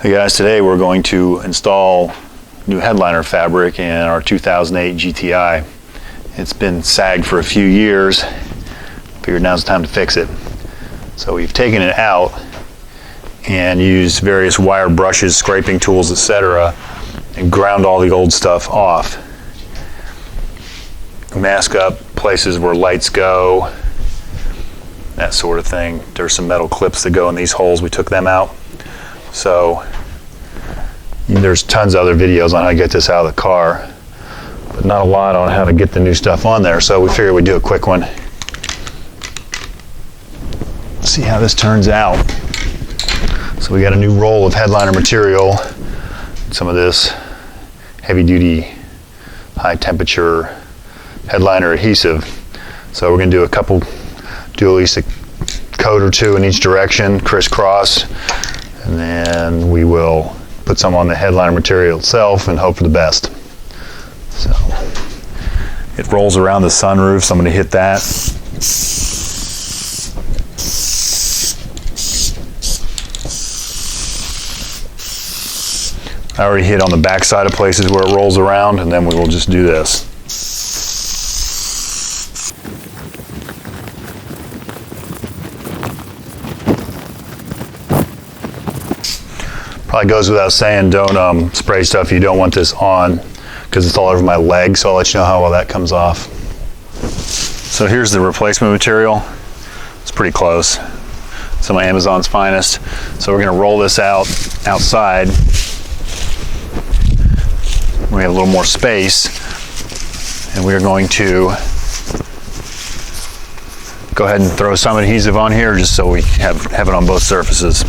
Hey guys, today we're going to install new headliner fabric in our 2008 GTI. It's been sagged for a few years. Figured now's the time to fix it. So we've taken it out and used various wire brushes, scraping tools, etc. and ground all the old stuff off. Mask up places where lights go, that sort of thing. There's some metal clips that go in these holes. We took them out. So there's tons of other videos on how to get this out of the car, but not a lot on how to get the new stuff on there. So we figured we'd do a quick one. See how this turns out. So we got a new roll of headliner material, some of this heavy duty, high temperature headliner adhesive. So we're going to do at least a coat or two in each direction, crisscross, and then we will put some on the headliner material itself and hope for the best. So it rolls around the sunroof, so I'm going to hit that. I already hit on the back side of places where it rolls around, and then we will just do this. Probably goes without saying, don't spray stuff you don't want this on, because it's all over my leg, so I'll let you know how well that comes off. So here's the replacement material. It's pretty close. Some of Amazon's finest. So we're going to roll this out outside. We have a little more space, and we are going to go ahead and throw some adhesive on here just so we have it on both surfaces.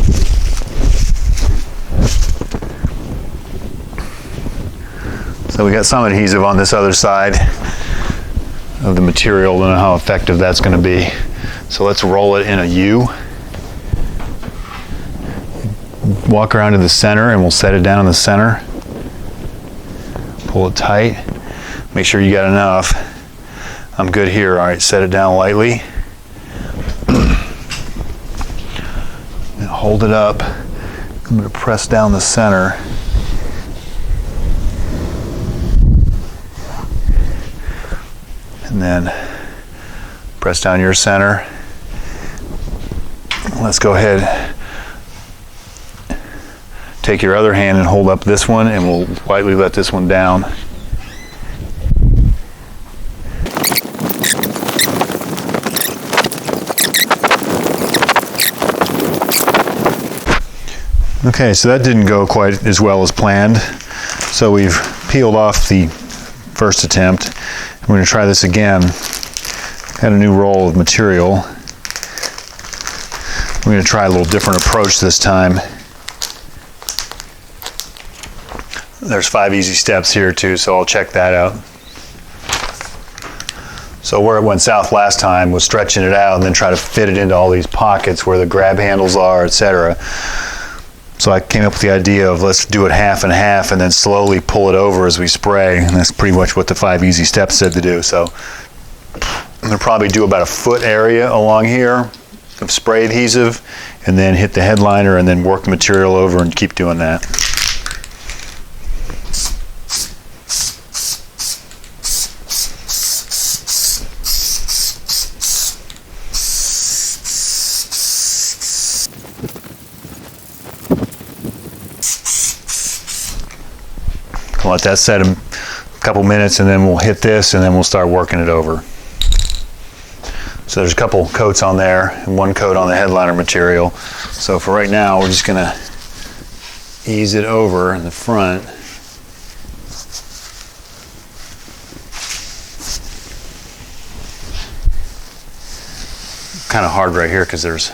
So we got some adhesive on this other side of the material. I don't know how effective that's going to be. So let's roll it in a U. Walk around to the center and we'll set it down in the center. Pull it tight. Make sure you got enough. I'm good here. All right, set it down lightly. And hold it up. I'm going to press down the center. And then press down your center. Let's go ahead. Take your other hand and hold up this one, and we'll lightly let this one down. Okay, so that didn't go quite as well as planned. So we've peeled off the first attempt. We're going to try this again. Got a new roll of material. We're going to try a little different approach this time. There's 5 easy steps here too, so I'll check that out. So where it went south last time was stretching it out and then try to fit it into all these pockets where the grab handles are, etc. So I came up with the idea of let's do it half and half and then slowly pull it over as we spray, and that's pretty much what the 5 easy steps said to do. So I'm going to probably do about a foot area along here of spray adhesive and then hit the headliner and then work the material over and keep doing that. Let that set a couple minutes and then we'll hit this and then we'll start working it over. So there's a couple coats on there and 1 coat on the headliner material. So for right now we're just going to ease it over in the front. Kind of hard right here because there's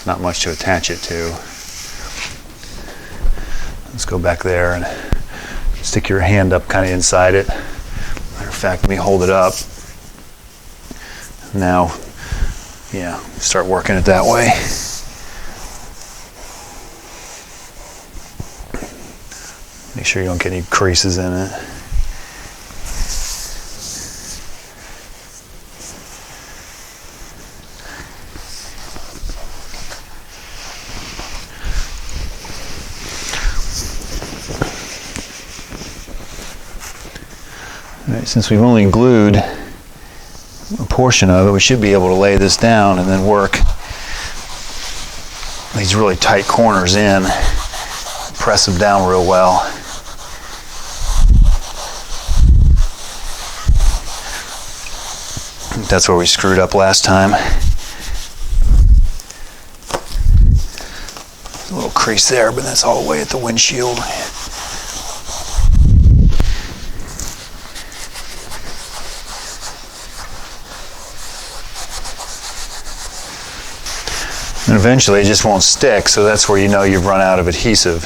not much to attach it to. Let's go back there and stick your hand up kind of inside it. Matter of fact, let me hold it up. Now, yeah, start working it that way. Make sure you don't get any creases in it. All right, since we've only glued a portion of it, we should be able to lay this down and then work these really tight corners in, press them down real well. That's where we screwed up last time. A little crease there, but that's all the way at the windshield. And eventually it just won't stick, so that's where you know you've run out of adhesive.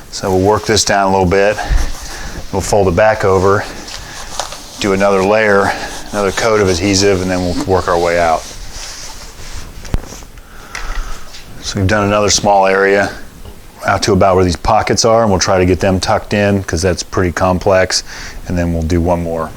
So we'll work this down a little bit. We'll fold it back over, do another layer, another coat of adhesive, and then we'll work our way out. So we've done another small area out to about where these pockets are, and we'll try to get them tucked in because that's pretty complex, and then we'll do one more.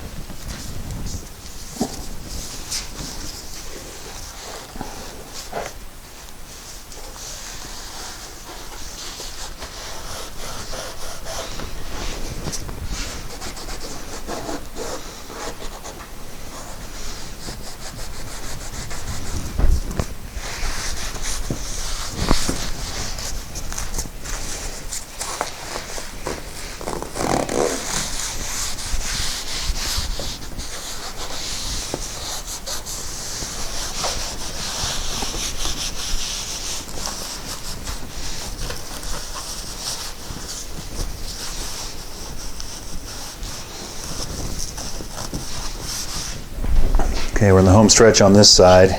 Okay, we're in the home stretch on this side.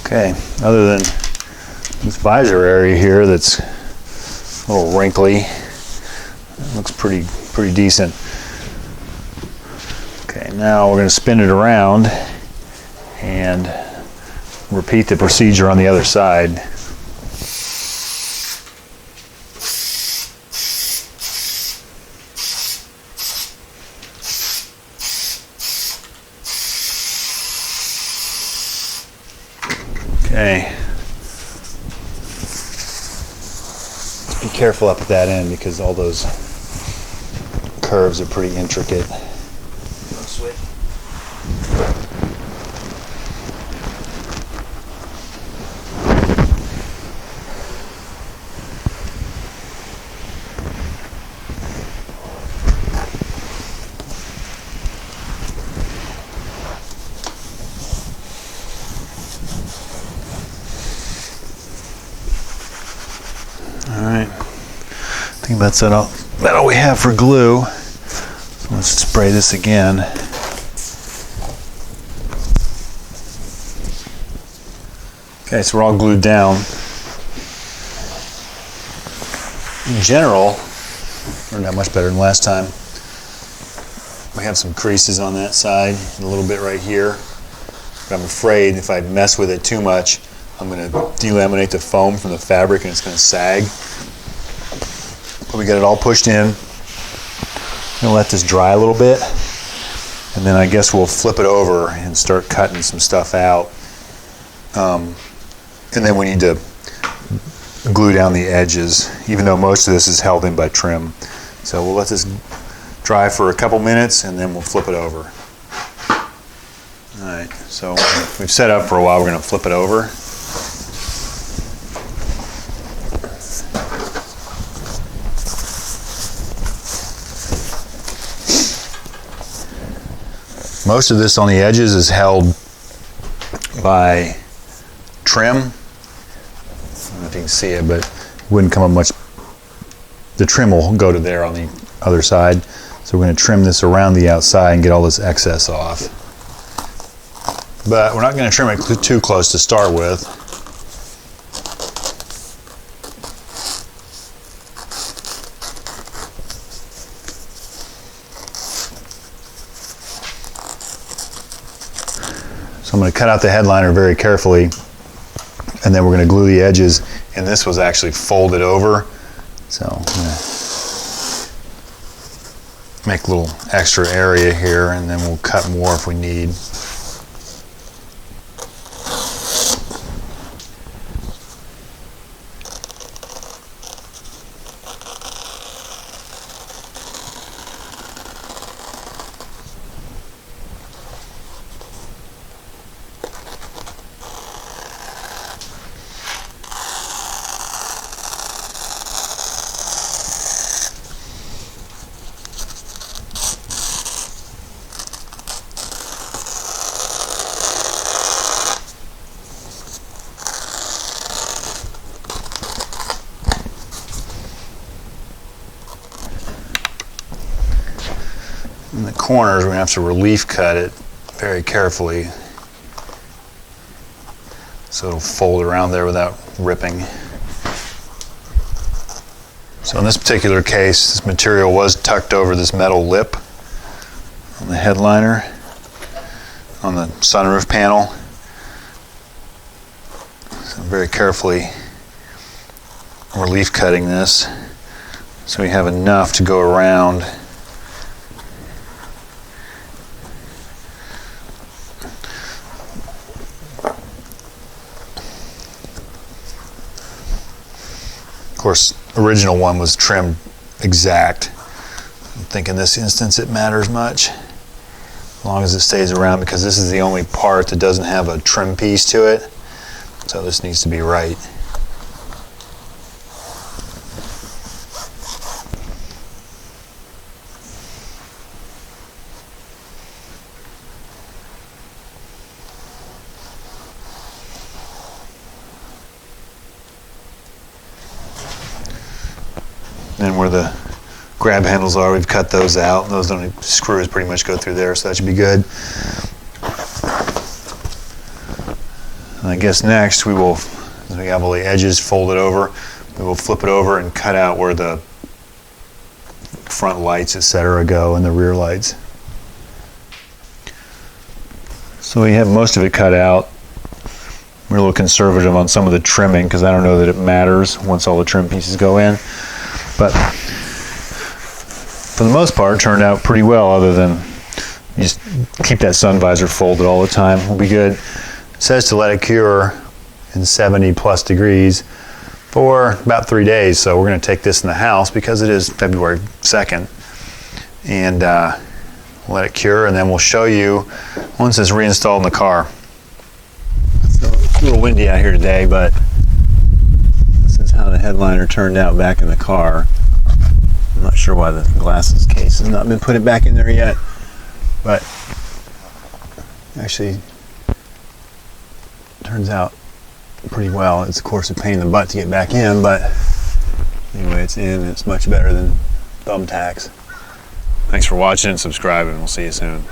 Okay, other than this visor area here that's a little wrinkly, it looks pretty decent. Okay, now we're going to spin it around and repeat the procedure on the other side. Okay. Just be careful up at that end because all those curves are pretty intricate. Alright, I think that's all we have for glue. So let's spray this again. Okay, so we're all glued down. In general, turned out much better than last time. We have some creases on that side and a little bit right here. But I'm afraid if I mess with it too much, I'm going to delaminate the foam from the fabric and it's going to sag. But we got it all pushed in. I'm going to let this dry a little bit. And then I guess we'll flip it over and start cutting some stuff out. And then we need to glue down the edges, even though most of this is held in by trim. So we'll let this dry for a couple minutes and then we'll flip it over. Alright, so we've set up for a while, we're going to flip it over. Most of this on the edges is held by trim. I don't know if you can see it, but it wouldn't come up much. The trim will go to there on the other side. So we're going to trim this around the outside and get all this excess off. But we're not going to trim it too close to start with. So I'm going to cut out the headliner very carefully, and then we're going to glue the edges. And this was actually folded over, so I'm going to make a little extra area here, and then we'll cut more if we need. In the corners, we're going to have to relief cut it very carefully so it'll fold around there without ripping. So in this particular case, this material was tucked over this metal lip on the headliner on the sunroof panel. So I'm very carefully relief cutting this so we have enough to go around. Of course, original one was trimmed exact. I don't think in this instance it matters much, as long as it stays around, because this is the only part that doesn't have a trim piece to it. So this needs to be right. And where the grab handles are, we've cut those out. Those don't, screws pretty much go through there, so that should be good. And I guess next we will, as we have all the edges folded over, we will flip it over and cut out where the front lights, etc. go, and the rear lights. So we have most of it cut out. We're a little conservative on some of the trimming because I don't know that it matters once all the trim pieces go in. But for the most part, it turned out pretty well, other than you just keep that sun visor folded all the time. We'll be good. It says to let it cure in 70+ degrees for about 3 days. So we're going to take this in the house because it is February 2nd and let it cure, and then we'll show you once it's reinstalled in the car. So it's a little windy out here today, but how the headliner turned out back in the car. I'm not sure why the glasses case has not been put back in there yet, but actually turns out pretty well. It's of course a pain in the butt to get back in, but anyway, it's in. It's much better than thumbtacks. Thanks for watching and subscribing. We'll see you soon.